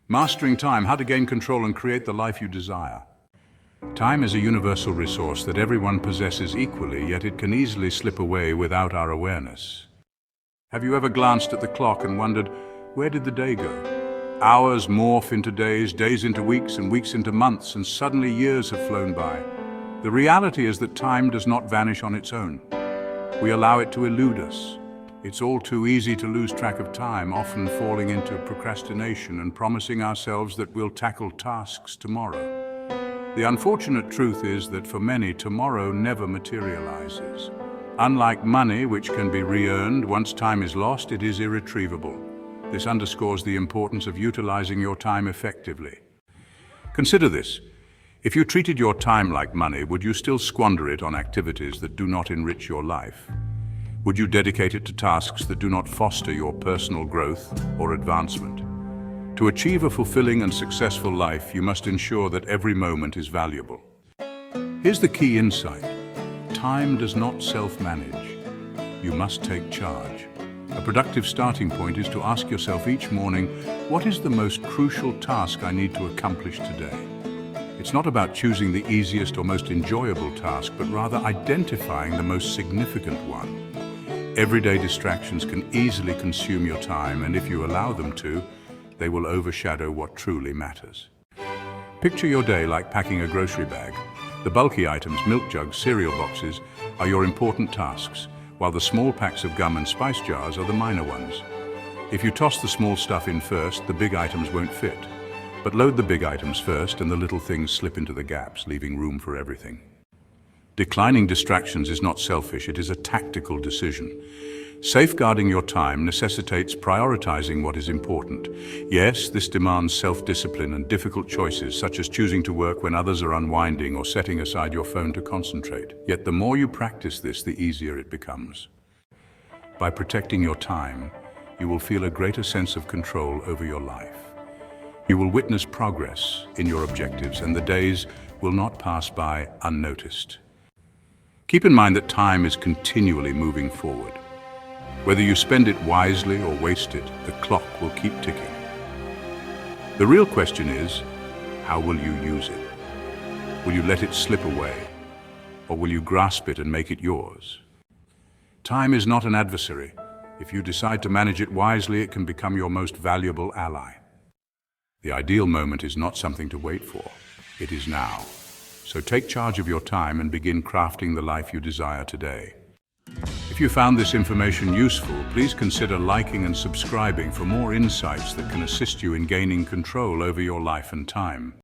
Mastering time, how to gain control and create the life you desire. Time is a universal resource that everyone possesses equally, yet it can easily slip away without our awareness. Have you ever glanced at the clock and wondered, where did the day go? Hours morph into days, days into weeks, and weeks into months, and suddenly years have flown by. The reality is that time does not vanish on its own. We allow it to elude us. It's all too easy to lose track of time, often falling into procrastination and promising ourselves that we'll tackle tasks tomorrow. The unfortunate truth is that for many, tomorrow never materializes. Unlike money, which can be re-earned, once time is lost, it is irretrievable. This underscores the importance of utilizing your time effectively. Consider this. If you treated your time like money, would you still squander it on activities that do not enrich your life? Would you dedicate it to tasks that do not foster your personal growth or advancement? To achieve a fulfilling and successful life, you must ensure that every moment is valuable. Here's the key insight. Time does not self-manage. You must take charge. A productive starting point is to ask yourself each morning, what is the most crucial task I need to accomplish today? It's not about choosing the easiest or most enjoyable task, but rather identifying the most significant one. Everyday distractions can easily consume your time, and if you allow them to, they will overshadow what truly matters. Picture your day like packing a grocery bag. The bulky items, milk jugs, cereal boxes, are your important tasks, while the small packs of gum and spice jars are the minor ones. If you toss the small stuff in first, the big items won't fit. But load the big items first, and the little things slip into the gaps, leaving room for everything. Declining distractions is not selfish, it is a tactical decision. Safeguarding your time necessitates prioritizing what is important. Yes, this demands self-discipline and difficult choices, such as choosing to work when others are unwinding or setting aside your phone to concentrate. Yet the more you practice this, the easier it becomes. By protecting your time, you will feel a greater sense of control over your life. You will witness progress in your objectives, and the days will not pass by unnoticed. Keep in mind that time is continually moving forward. Whether you spend it wisely or waste it, the clock will keep ticking. The real question is, how will you use it? Will you let it slip away, or will you grasp it and make it yours? Time is not an adversary. If you decide to manage it wisely, it can become your most valuable ally. The ideal moment is not something to wait for. It is now. So take charge of your time and begin crafting the life you desire today. If you found this information useful, please consider liking and subscribing for more insights that can assist you in gaining control over your life and time.